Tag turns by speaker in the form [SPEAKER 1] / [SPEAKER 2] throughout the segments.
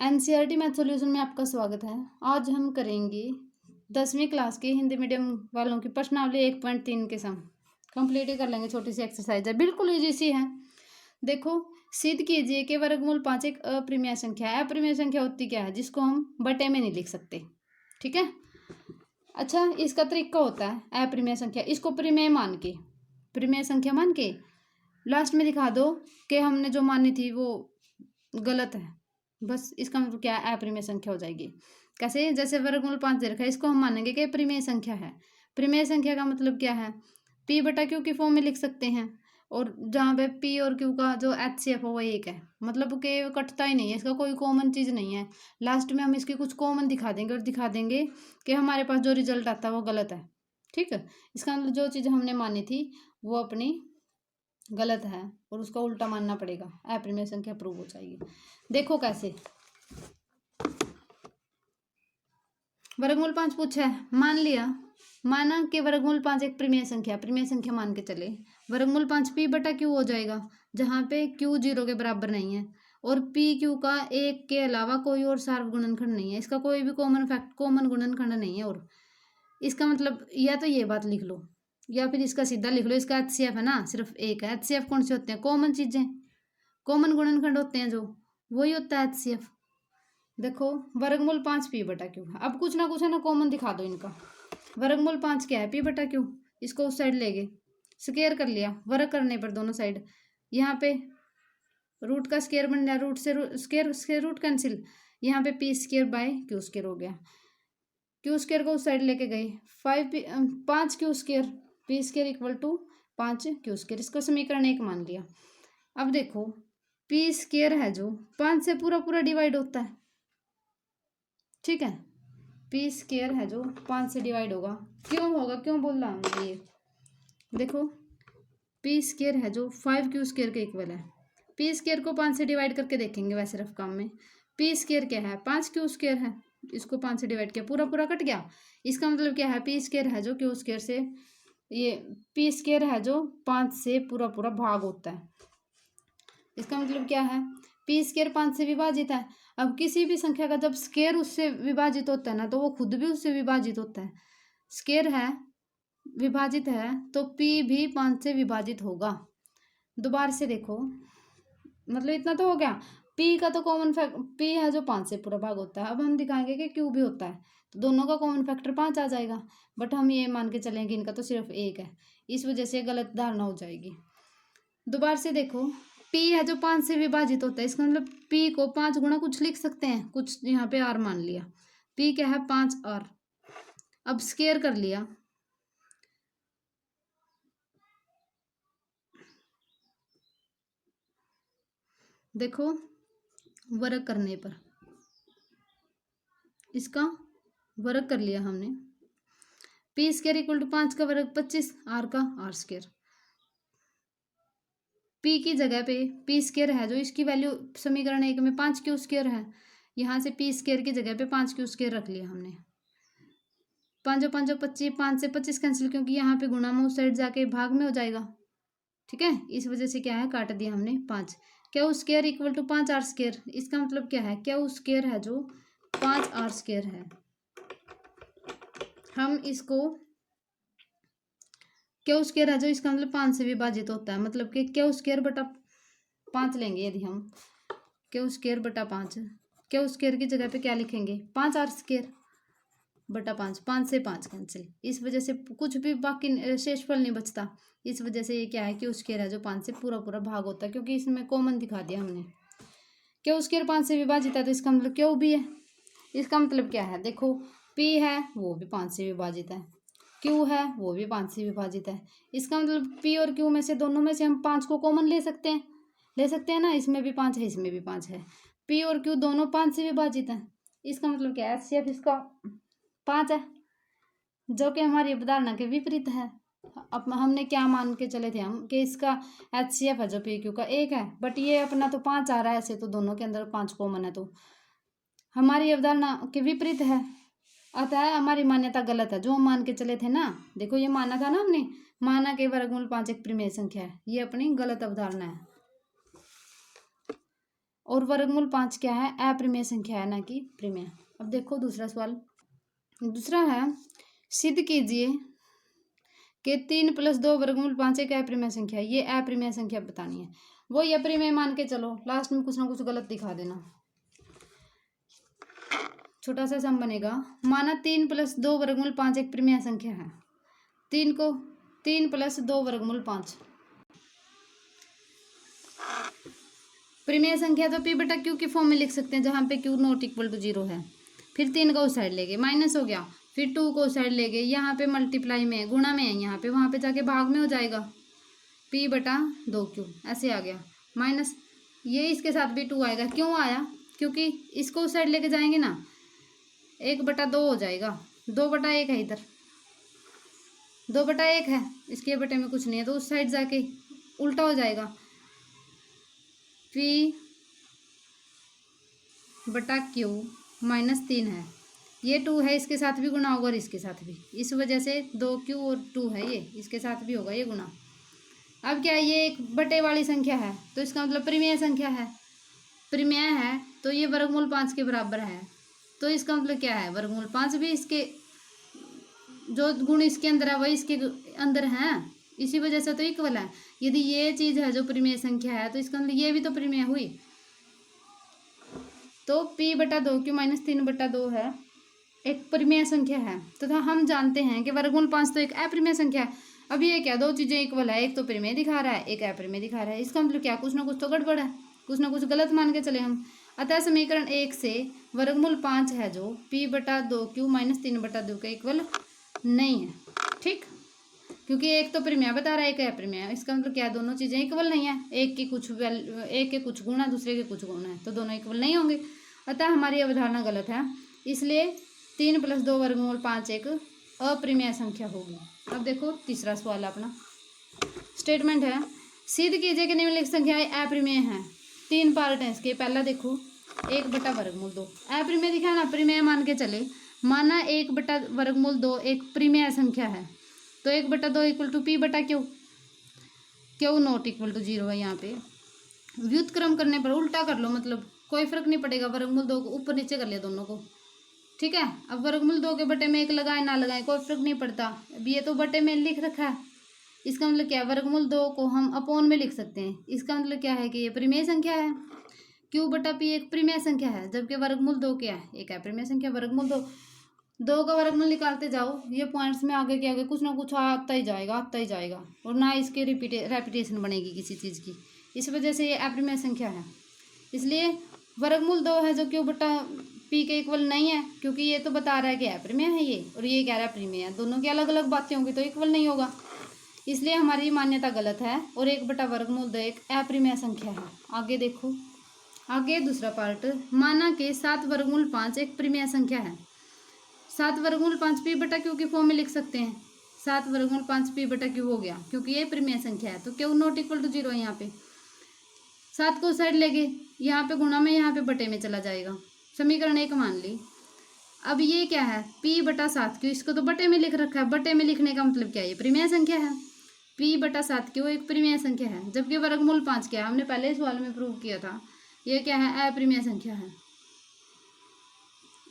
[SPEAKER 1] NCERT math solution में आपका स्वागत है। आज हम करेंगे 10वीं क्लास के हिंदी मीडियम वालों की प्रश्नावली 1.3 के सम कंप्लीट ही कर लेंगे। छोटी सी एक्सरसाइज है, बिल्कुल इजी सी है। देखो, सिद्ध कीजिए कि वर्गमूल 5 एक अप्रिमेय संख्या है। अप्रिमेय संख्या होती क्या है जिसको हम बटे में नहीं लिख सकते, ठीक है। अच्छा, इसका तरीका होता है अप्रिमेय संख्या, इसको परिमेय मान के, परिमेय संख्या मान के लास्ट में दिखा दो कि हमने जो मानी थी वो गलत है। बस इसका मतलब क्या है, अप्रिमेय संख्या हो जाएगी। कैसे? जैसे वर्गमूल 5 दे रखा है, इसको हम मानेंगे कि परिमेय संख्या है। परिमेय संख्या का मतलब क्या है, पी बटा क्यू की फॉर्म में लिख सकते हैं। और जहाँ पे पी और क्यू का जो एचसीएफ है वो एक है, मतलब कि कटता ही नहीं है, इसका कोई कॉमन चीज़ नहीं है। लास्ट में हम इसकी कुछ कॉमन दिखा देंगे और दिखा देंगे कि हमारे पास जो रिजल्ट आता है वो गलत है, ठीक है। इसका मतलब जो चीज़ हमने मानी थी वो अपनी गलत है और उसका उल्टा मानना पड़ेगा, अप्रिमेय संख्या प्रूव हो जाएगी। देखो कैसे, वर्गमूल 5 पूछा है, मान लिया, माना कि वर्गमूल 5 एक परिमेय संख्या, परिमेय संख्या मान के चले। वर्गमूल 5 पी बटा क्यू हो जाएगा, जहाँ पे क्यू 0 के बराबर नहीं है और पी क्यू का एक के अलावा कोई और सार्वगुणनखंड नहीं है, इसका कोई भी कॉमन गुणनखंड नहीं है। और इसका मतलब या तो ये बात लिख लो या फिर इसका सीधा लिख लो, इसका एचसीएफ है ना, सिर्फ एक है। एचसीएफ कौन से होते हैं? कॉमन चीजें, कॉमन गुणनखंड होते हैं जो, वही होता है एचसीएफ। देखो, वर्गमूल 5 पी बटा क्यू, अब कुछ ना कुछ है ना कॉमन दिखा दो इनका। वर्गमूल 5 क्या है? पी बटा क्यू। इसको उस साइड ले गए, स्क्वायर कर लिया, वर्ग करने पर दोनों साइड, यहाँ पे रूट का स्क्वायर बन गया, रूट से स्क्वायर रूट कैंसिल, यहाँ पे P square by Q square हो गया। क्यू स्क्वायर को उस साइड लेके गए, 5 Q square, P square equal to 5 Q square, इसको समीकरण 1 मान लिया। अब देखो, पी स्क्वायर है जो 5 से पूरा पूरा डिवाइड होता है, ठीक है। पी स्क्वायर है जो 5 से डिवाइड होगा, क्यों होगा, क्यों बोल रहा हूँ ये, देखो पी स्क्वायर है जो 5 क्यू स्क्वायर के इक्वल है। पी स्क्वायर को 5 से डिवाइड करके देखेंगे वैसे रफ काम में। पी स्क्वायर क्या है? 5 क्यू स्क्वायर है, इसको 5 से डिवाइड किया, पूरा पूरा कट गया। इसका मतलब क्या है, पी स्क्वायर है जो क्यू स्क्वायर से, ये पी स्क्वायर है जो 5 से पूरा पूरा भाग होता है। इसका मतलब क्या है, पी स्क्वायर 5 से विभाजित है। अब किसी भी संख्या का जब स्क्वायर उससे विभाजित होता है ना, तो वो खुद भी उससे विभाजित होता है। स्क्वायर है, विभाजित है, तो पी भी 5 से विभाजित होगा। दोबारा से देखो, मतलब इतना तो हो गया, पी का तो कॉमन फैक्टर पी है जो 5 से पूरा भाग होता है। अब हम दिखाएंगे कि क्यू भी होता है, तो दोनों का कॉमन फैक्टर 5 आ जाएगा, बट हम ये मान के चलेंगे इनका तो सिर्फ 1 है, इस वजह से गलत धारणा हो जाएगी। दोबारा से देखो, पी है जो 5 से विभाजित होता है, इसका मतलब पी को 5 गुना कुछ लिख सकते हैं, कुछ यहाँ पे आर मान लिया, पी क्या है 5 आर। अब स्क्वायर कर लिया, देखो वर्ग करने पर इसका वर्ग कर लिया हमने, पी स्क्वायर इक्वल टू 5 का वर्ग 25, आर का आर स्क्वायर। पी की जगह पे पी स्क्वायर है जो, इसकी वैल्यू समीकरण 1 में 5 क्यू स्क्वायर है, यहाँ से पी स्क्वायर की जगह पे 5 क्यू स्क्वायर रख लिया हमने। 5 5 25, 5 से 25 कैंसिल, क्योंकि यहाँ पे गुणा में उस साइड जाके भाग में हो जाएगा, ठीक है। इस वजह से क्या है, काट दिया हमने 5। Q square equal to 5 R square, इसका मतलब क्या है, क्यू स्क्वायर है जो 5 आर स्क्वायर है। हम इसको क्यू स्क्वायर है जो, इसका मतलब 5 से विभाजित होता है, मतलब कि क्यू स्क्वायर बटा 5 लेंगे। यदि हम क्यू स्क्वायर बटा 5, क्यू स्क्वायर की जगह पे क्या लिखेंगे, 5 आर स्क्वायर बटा 5, 5 से 5 कैंसिल, इस वजह से कुछ भी बाकी शेषफल नहीं बचता। इस वजह से ये क्या है, क्यू स्क्वायर है जो 5 से पूरा पूरा भाग होता है, क्योंकि इसमें कॉमन दिखा दिया हमने। क्यू स्क्वायर 5 से विभाजित है तो इसका मतलब क्यू भी है। इसका मतलब क्या है, देखो पी है वो भी 5 से विभाजित है, क्यू है वो भी 5 से विभाजित है। इसका मतलब पी और क्यू में से, दोनों में से हम 5 को कॉमन ले सकते हैं ना, इसमें भी 5 है इसमें भी 5 है, पी और क्यू दोनों 5 से विभाजित है। इसका मतलब क्या है, एचसीएफ इसका 5 है, जो कि हमारी अवधारणा के विपरीत है। अब हमने क्या मान के चले थे हम, कि इसका एचसीएफ है जो पी क्यू का 1 है, बट ये अपना तो 5 आ रहा है, ऐसे तो दोनों के अंदर 5 कॉमन है, तो हमारी अवधारणा के विपरीत है, अतः हमारी मान्यता गलत है जो हम मान के चले थे ना। देखो, ये माना था ना हमने, माना कि वर्गमूल 5 एक परिमेय संख्या है, ये अपनी गलत अवधारणा है। और वर्गमूल 5 क्या है, अप्रिमेय संख्या है, ना कि प्रिमेय। अब देखो दूसरा सवाल। दूसरा है, सिद्ध कीजिए कि 3 + 2 वर्गमूल 5 एक अप्रिमेय संख्या है। ये अप्रिमेय संख्या बतानी है। वो ये प्रिमेय मान के चलो, लास्ट में कुछ ना कुछ गलत दिखा देना। छोटा सा सम बनेगा, माना 3 + 2 वर्गमूल 5 एक प्रिमेय संख्या है। 3 + 2 वर्गमूल 5 प्रिमेय संख्या तो p/q की फॉर्म में लिख सकते हैं, जहाँ पे q ≠ 0 है। फिर 3 को उस साइड ले गए, माइनस हो गया। फिर 2 को उस साइड ले गए, यहाँ पे मल्टीप्लाई में है, गुणा में है यहाँ पे, वहाँ पे जाके भाग में हो जाएगा, p/2q ऐसे आ गया। माइनस ये इसके साथ भी 2 आएगा। क्यों आया? क्योंकि इसको उस साइड लेके जाएंगे ना, 1/2 हो जाएगा। 2/1 है इधर, 2/1 है, इसके बटे में कुछ नहीं है, तो उस साइड जाके उल्टा हो जाएगा, p/q -3 है। ये 2 है, इसके साथ भी गुना होगा और इसके साथ भी, इस वजह से 2q और 2 है, ये इसके साथ भी होगा ये गुना। अब क्या है, ये एक बटे वाली संख्या है, तो इसका मतलब प्रिमेय संख्या है। प्रिमेय है तो ये वर्गमूल 5 के बराबर है, तो इसका मतलब क्या है, वर्गमूल 5 भी इसके जो गुण इसके अंदर है वही इसके अंदर है, इसी वजह से तो इक्वल है। यदि ये चीज है जो प्रिमेय संख्या है, तो इसका मतलब ये भी तो प्रिमेय हुई। तो p/2q -3/2 है, एक प्रिमेय संख्या है, तथा हम जानते हैं कि वर्गमूल 5 तो एक अप्रिमेय संख्या है। अब ये क्या, दो चीजें इक्वल है, एक तो प्रिमेय दिखा रहा है, एक अप्रिमेय दिखा रहा है। इसका मतलब क्या, कुछ ना कुछ तो गड़बड़ है, कुछ ना कुछ गलत मान के चले हम। अतः समीकरण 1 से वर्गमूल 5 है जो p/2q -3/2 के इक्वल नहीं है। ठीक, क्योंकि एक तो प्रिमेय बता रहा है, एक अप्रिमेय। इसका मतलब क्या, दोनों चीजें इक्वल नहीं है, एक के कुछ गुण है, दूसरे के कुछ गुण है, तो दोनों इक्वल नहीं होंगे। अतः हमारी अवधारणा गलत है, इसलिए 3 + 2 वर्गमूल 5 एक अप्रिमेय संख्या होगी। अब देखो तीसरा सवाल अपना स्टेटमेंट है, सिद्ध कीजिए कि निम्नलिखित संख्याएं अप्रिमेय हैं। 3 पार्ट है इसके। पहला देखो 1/2 अप्रिमेय दिखा ना, प्रिमेय मान के चले। माना 1/2 एक प्रिमेय संख्या है, तो 1/2 = p/q, q ≠ 0 है। यहाँ पे व्युत्क्रम करने पर उल्टा कर लो, मतलब कोई फर्क नहीं पड़ेगा, वर्गमूल 2 को ऊपर नीचे कर लिया दोनों को। ठीक है, अब वर्गमूल 2 के बटे में 1 लगाए ना लगाए कोई फर्क नहीं पड़ता। अब ये तो बटे में लिख रखा है, इसका मतलब क्या है, वर्गमूल 2 को हम अपोन में लिख सकते हैं। इसका मतलब क्या है कि ये प्रिमेय संख्या है, q/p एक प्रिमेय संख्या है, जबकि वर्गमूल 2 क्या है, एक अप्रिमेय संख्या। वर्गमूल 2 का वर्गमूल निकालते जाओ, ये पॉइंट्स में आगे के आगे कुछ ना कुछ आता ही जाएगा, और ना इसके रेपिटेशन बनेगी किसी चीज़ की। इस वजह से ये अप्रिमेय संख्या है। इसलिए वर्गमूल 2 है जो q/p के इक्वल नहीं है, क्योंकि ये तो बता रहा है कि अप्रिमेय है ये, और ये कह रहा है प्रिमेय है। दोनों की अलग अलग बातें होंगी तो इक्वल नहीं होगा, इसलिए हमारी मान्यता गलत है, और 1/2 एक अप्रिमेय संख्या है। आगे देखो, आगे दूसरा पार्ट, माना कि 7 वर्गमूल 5 एक प्रिमेय संख्या है। 7 वर्गमूल 5 p/q की फॉर्म में लिख सकते हैं। 7 वर्गमूल 5 p/q हो गया, क्योंकि ये प्रिमेय संख्या है, तो q ≠ 0 है। यहाँ पे 7 को साइड ले गए, यहाँ पे गुणा में, यहाँ पे बटे में चला जाएगा। समीकरण 1 मान ली। अब ये क्या है, p/7q, इसको तो बटे में लिख रखा है। बटे में लिखने का मतलब क्या है, ये प्रिमेय संख्या है। p/7q एक प्रिमेय संख्या है, जबकि वर्गमूल 5 क्या है, हमने पहले सवाल में प्रूव किया था, ये क्या है, अप्रिमेय संख्या है।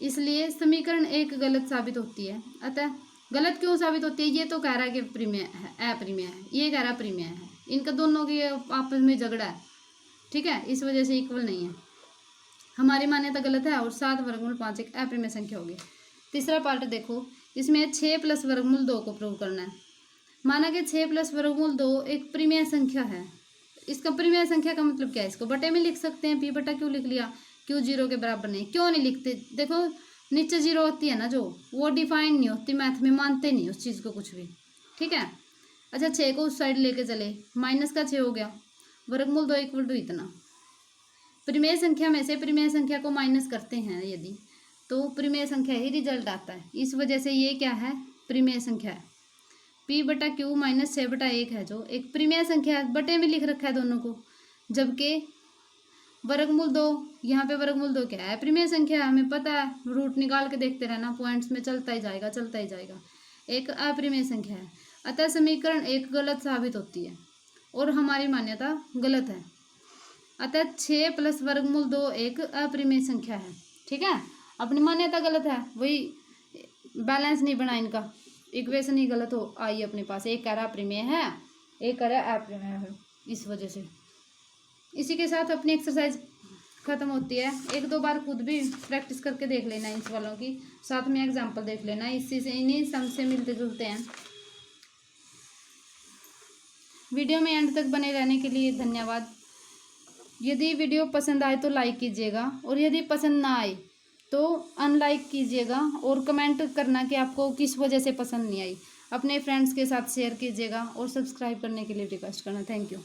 [SPEAKER 1] इसलिए समीकरण 1 गलत साबित होती है। अतः गलत क्यों साबित होती है, ये तो कह रहा है कि प्रिमेय है, अप्रिमेय है, ये कह रहा है प्रिमेय है। इनका दोनों की आपस में झगड़ा है, ठीक है, इस वजह से इक्वल नहीं है। हमारी मान्यता गलत है, और 7 वर्गमूल 5 एक अप्रिमेय संख्या होगी। तीसरा पार्ट देखो, इसमें 6 + वर्गमूल 2 को प्रूव करना है। माना कि 6 + वर्गमूल 2 एक प्रिमेय संख्या है। इसका प्रिमेय संख्या का मतलब क्या है, इसको बटे में लिख सकते हैं, p/q लिख लिया, q 0 के बराबर नहीं। क्यों नहीं लिखते, देखो नीचे 0 होती है ना जो, वो डिफाइन नहीं होती, मैथ में मानते नहीं उस चीज़ को कुछ भी। ठीक है, अच्छा 6 को उस साइड लेके चले, माइनस का 6 हो गया, वर्गमूल 2 = इतना। प्रिमेय संख्या में से प्रिमेय संख्या को माइनस करते हैं यदि, तो प्रिमेय संख्या ही रिजल्ट आता है। इस वजह से ये क्या है, प्रिमेय संख्या है। p/q -6/1 है जो एक प्रिमेय संख्या है, बटे में लिख रखा है दोनों को। जबकि वर्गमूल 2, यहाँ पे वर्गमूल 2 क्या है, प्रिमेय संख्या है, हमें पता है, रूट निकाल के देखते रहना, पॉइंट्स में चलता ही जाएगा, एक अप्रिमेय संख्या है। अतः समीकरण 1 गलत साबित होती है, और हमारी मान्यता गलत है। अतः 6 प्लस वर्गमूल 2 एक अप्रिमेय संख्या है। ठीक है, अपनी मान्यता गलत है, वही बैलेंस नहीं बना, इनका इक्वेशन ही गलत हो आई अपने पास। एक कह रहा अप्रिमेय है, एक कह रहा अप्रिमेय है, इस वजह से। इसी के साथ अपनी एक्सरसाइज खत्म होती है। एक दो बार खुद भी प्रैक्टिस करके देख लेना इन सवालों की, साथ में एग्जाम्पल देख लेना, इसी से इन्हीं सम से मिलते जुलते हैं। वीडियो में एंड तक बने रहने के लिए धन्यवाद। यदि वीडियो पसंद आए तो लाइक कीजिएगा, और यदि पसंद ना आए तो अनलाइक कीजिएगा, और कमेंट करना कि आपको किस वजह से पसंद नहीं आई। अपने फ्रेंड्स के साथ शेयर कीजिएगा और सब्सक्राइब करने के लिए रिक्वेस्ट करना। Thank you.